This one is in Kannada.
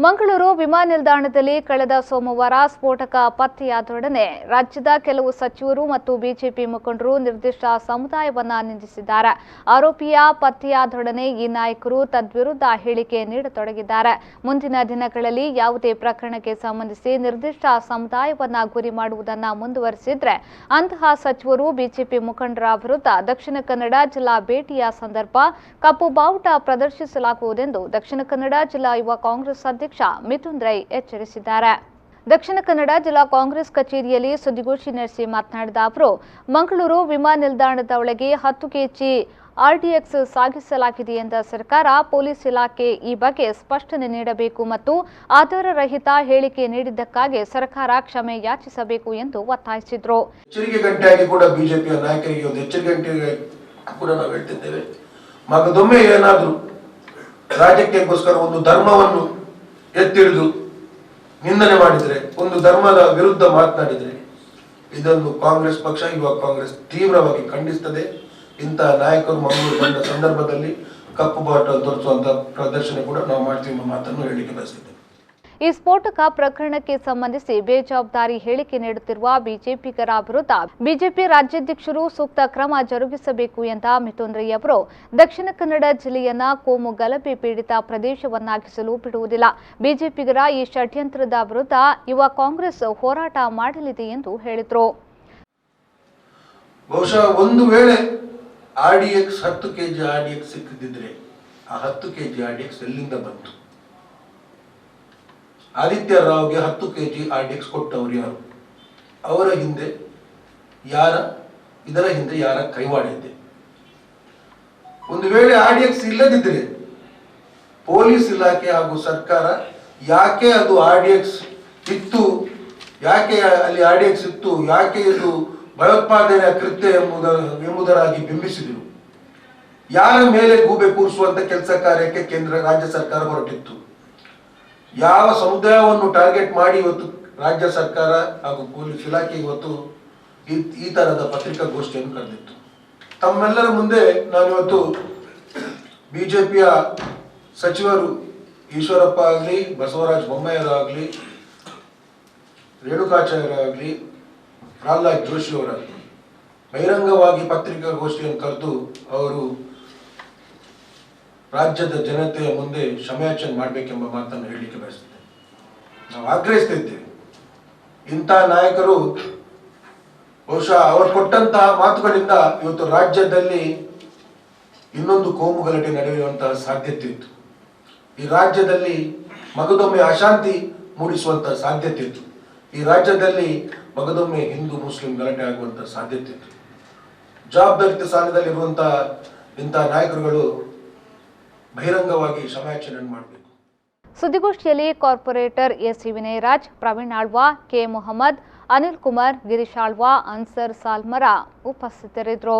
ಮಂಗಳೂರು ವಿಮಾನ ನಿಲ್ದಾಣದಲ್ಲಿ ಕಳೆದ ಸೋಮವಾರ ಸ್ಫೋಟಕ ಪತ್ತೆಯಾದೊಡನೆ ರಾಜ್ಯದ ಕೆಲವು ಸಚಿವರು ಮತ್ತು ಬಿಜೆಪಿ ಮುಖಂಡರು ನಿರ್ದಿಷ್ಟ ಸಮುದಾಯವನ್ನ ನಿಂದಿಸಿದ್ದಾರೆ. ಆರೋಪಿಯ ಪತ್ತೆಯಾದೊಡನೆ ಈ ನಾಯಕರು ತದ್ವಿರುದ್ಧ ಹೇಳಿಕೆ ನೀಡತೊಡಗಿದ್ದಾರೆ. ಮುಂದಿನ ದಿನಗಳಲ್ಲಿ ಯಾವುದೇ ಪ್ರಕರಣಕ್ಕೆ ಸಂಬಂಧಿಸಿ ನಿರ್ದಿಷ್ಟ ಸಮುದಾಯವನ್ನ ಗುರಿ ಮಾಡುವುದನ್ನು ಮುಂದುವರಿಸಿದ್ರೆ ಅಂತಹ ಸಚಿವರು ಬಿಜೆಪಿ ಮುಖಂಡರ ವಿರುದ್ಧ ದಕ್ಷಿಣ ಕನ್ನಡ ಜಿಲ್ಲಾ ಭೇಟಿಯ ಸಂದರ್ಭ ಕಪ್ಪು ಬಾವುಟ ಪ್ರದರ್ಶಿಸಲಾಗುವುದೆಂದು ದಕ್ಷಿಣ ಕನ್ನಡ ಜಿಲ್ಲಾ ಯುವ ಕಾಂಗ್ರೆಸ್ ಅಧ್ಯಕ್ಷ ಮಿಥುನ್ ರೈ ಎಚ್ಚರಿಸಿದ್ದಾರೆ. ದಕ್ಷಿಣ ಕನ್ನಡ ಜಿಲ್ಲಾ ಕಾಂಗ್ರೆಸ್ ಕಚೇರಿಯಲ್ಲಿ ಸುದ್ದಿಗೋಷ್ಠಿ ನಡೆಸಿ ಮಾತನಾಡಿದ ಅವರು, ಮಂಗಳೂರು ವಿಮಾನ ನಿಲ್ದಾಣದ ಒಳಗೆ 10 ಕೆಜಿ ಆರ್ಡಿಎಕ್ಸ್ ಸಾಗಿಸಲಾಗಿದೆ ಎಂದ ಸರ್ಕಾರ, ಪೊಲೀಸ್ ಇಲಾಖೆ ಈ ಬಗ್ಗೆ ಸ್ಪಷ್ಟನೆ ನೀಡಬೇಕು ಮತ್ತು ಆಧಾರರಹಿತ ಹೇಳಿಕೆ ನೀಡಿದ್ದಕ್ಕಾಗಿ ಸರ್ಕಾರ ಕ್ಷಮೆ ಯಾಚಿಸಬೇಕು ಎಂದು ಒತ್ತಾಯಿಸಿದರು. ಎಚ್ಚರಿಕೆ ಗಂಟೆಯಾಗಿ ಕೂಡ ಬಿಜೆಪಿಯ ನಾಯಕರಿಗೆ ಒಂದು ಎಚ್ಚರಿಕೆ ಗಂಟೆ ಕೂಡ ನಾವು ಹೇಳ್ತಿದ್ದೇವೆ. ಮಗದೊಮ್ಮೆ ಏನಾದರೂ ರಾಜಕೀಯಕ್ಕೋಸ್ಕರ ಒಂದು ಧರ್ಮವನ್ನು ಎತ್ತಿಡಿದು ನಿಂದನೆ ಮಾಡಿದರೆ, ಒಂದು ಧರ್ಮದ ವಿರುದ್ಧ ಮಾತನಾಡಿದರೆ ಇದನ್ನು ಕಾಂಗ್ರೆಸ್ ಪಕ್ಷ, ಯುವ ಕಾಂಗ್ರೆಸ್ ತೀವ್ರವಾಗಿ ಖಂಡಿಸುತ್ತದೆ. ಇಂತಹ ನಾಯಕರು ಮಂಗಳೂರು ಬಂದ ಸಂದರ್ಭದಲ್ಲಿ ಕಪ್ಪು ಬಾವುಟ ತೋರಿಸುವಂತ ಪ್ರದರ್ಶನ ಕೂಡ ನಾವು ಮಾಡ್ತೀವಿ ಎಂಬ ಮಾತನ್ನು ಹೇಳಿಕೆ ಬಯಸಿದ್ದೇವೆ. ಈ ಸ್ಫೋಟಕ ಪ್ರಕರಣಕ್ಕೆ ಸಂಬಂಧಿಸಿ ಬೇಜವಾಬ್ದಾರಿ ಹೇಳಿಕೆ ನೀಡುತ್ತಿರುವ ಬಿಜೆಪಿಗರ ವಿರುದ್ಧ ಬಿಜೆಪಿ ರಾಜ್ಯಾಧ್ಯಕ್ಷರು ಸೂಕ್ತ ಕ್ರಮ ಜರುಗಿಸಬೇಕು ಎಂದ ಮಿಥುನ್ ರೈ ಅವರು, ದಕ್ಷಿಣ ಕನ್ನಡ ಜಿಲ್ಲೆಯನ್ನ ಕೋಮು ಗಲಭೆ ಪೀಡಿತ ಪ್ರದೇಶವನ್ನಾಗಿಸಲು ಬಿಡುವುದಿಲ್ಲ. ಬಿಜೆಪಿಗರ ಈ ಷಡ್ಯಂತ್ರದ ವಿರುದ್ಧ ಯುವ ಕಾಂಗ್ರೆಸ್ ಹೋರಾಟ ಮಾಡಲಿದೆ ಎಂದು ಹೇಳಿದರು. ಬಹುಶಃ ಒಂದು ವೇಳೆ ಆರ್ಡಿಎಕ್ಸ್ 10 ಕೆಜಿ ಆರ್ಡಿಎಕ್ಸ್ ಸಿಕ್ಕಿದ್ರೆ ಆ 10 ಕೆಜಿ ಆರ್ಡಿಎಕ್ಸ್ ಎಲ್ಲಿಂದ ಬಂತು? ಆದಿತ್ಯ ರಾವ್ಗೆ 10 ಕೆಜಿ ಆರ್ಡಿಎಕ್ಸ್ ಕೊಟ್ಟವರು ಯಾರು? ಅವರ ಹಿಂದೆ ಇದರ ಹಿಂದೆ ಯಾರ ಕೈವಾಡ ಇದೆ? ಒಂದು ವೇಳೆ ಆರ್ಡಿಎಕ್ಸ್ ಇಲ್ಲದಿದ್ರೆ ಪೊಲೀಸ್ ಇಲಾಖೆ ಹಾಗೂ ಸರ್ಕಾರ ಯಾಕೆ ಅದು ಆರ್ಡಿಎಕ್ಸ್ ಇತ್ತು, ಯಾಕೆ ಅಲ್ಲಿ ಆರ್ಡಿಎಕ್ಸ್ ಇತ್ತು, ಯಾಕೆ ಇದು ಭಯೋತ್ಪಾದನೆಯ ಕೃತ್ಯ ಎಂಬುದರಾಗಿ ಬಿಂಬಿಸಿದರು? ಯಾರ ಮೇಲೆ ಗೂಬೆ ಕೂರಿಸುವಂತ ಕೆಲಸ ಕಾರ್ಯಕ್ಕೆ ಕೇಂದ್ರ ರಾಜ್ಯ ಸರ್ಕಾರ ಹೊರಟಿತ್ತು? ಯಾವ ಸಮುದಾಯವನ್ನು ಟಾರ್ಗೆಟ್ ಮಾಡಿ ಇವತ್ತು ರಾಜ್ಯ ಸರ್ಕಾರ ಹಾಗೂ ಪೊಲೀಸ್ ಇಲಾಖೆ ಇವತ್ತು ಈ ತರಹದ ಪತ್ರಿಕಾಗೋಷ್ಠಿಯನ್ನು ಕರೆದಿತ್ತು? ತಮ್ಮೆಲ್ಲರ ಮುಂದೆ ನಾನಿವತ್ತು ಬಿಜೆಪಿಯ ಸಚಿವರು ಈಶ್ವರಪ್ಪ ಆಗಲಿ, ಬಸವರಾಜ ಬೊಮ್ಮಾಯಿಯವರಾಗಲಿ, ರೇಣುಕಾಚಾರ್ಯರಾಗಲಿ, ಪ್ರಹ್ಲಾದ್ ಜೋಶಿ ಅವರಾಗಲಿ ಬಹಿರಂಗವಾಗಿ ಪತ್ರಿಕಾಗೋಷ್ಠಿಯನ್ನು ಕರೆದು ಅವರು ರಾಜ್ಯದ ಜನತೆಯ ಮುಂದೆ ಕ್ಷಮೆಯಾಚನೆ ಮಾಡಬೇಕೆಂಬ ಮಾತನ್ನು ಹೇಳಲಿಕ್ಕೆ ಬಯಸುತ್ತೇವೆ. ನಾವು ಆಗ್ರಹಿಸ್ತಿದ್ದೇವೆ. ಇಂತಹ ನಾಯಕರು ಬಹುಶಃ ಅವರು ಕೊಟ್ಟಂತಹ ಮಾತುಗಳಿಂದ ಇವತ್ತು ರಾಜ್ಯದಲ್ಲಿ ಇನ್ನೊಂದು ಕೋಮು ಗಲಾಟೆ ನಡೆಯುವಂತಹ ಸಾಧ್ಯತೆ ಇತ್ತು. ಈ ರಾಜ್ಯದಲ್ಲಿ ಮಗದೊಮ್ಮೆ ಅಶಾಂತಿ ಮೂಡಿಸುವಂತಹ ಸಾಧ್ಯತೆ ಇತ್ತು. ಈ ರಾಜ್ಯದಲ್ಲಿ ಮಗದೊಮ್ಮೆ ಹಿಂದೂ ಮುಸ್ಲಿಂ ಗಲಾಟೆ ಆಗುವಂತಹ ಸಾಧ್ಯತೆ ಇತ್ತು. ಜವಾಬ್ದಾರಿತ ಸ್ಥಾನದಲ್ಲಿರುವಂತಹ ಇಂತಹ ನಾಯಕರುಗಳು ಬಹಿರಂಗವಾಗಿ ಕ್ಷಮೆಯಾಚನೆಯನ್ನು ಮಾಡಬೇಕು. ಸುದ್ದಿಗೋಷ್ಠಿಯಲ್ಲಿ corporator S Vinayaraj, Praveen Alva, K Mohammed, Anil Kumar, Girish Alva, Ansar Salmara ಉಪಸ್ಥಿತರಿದ್ದರು.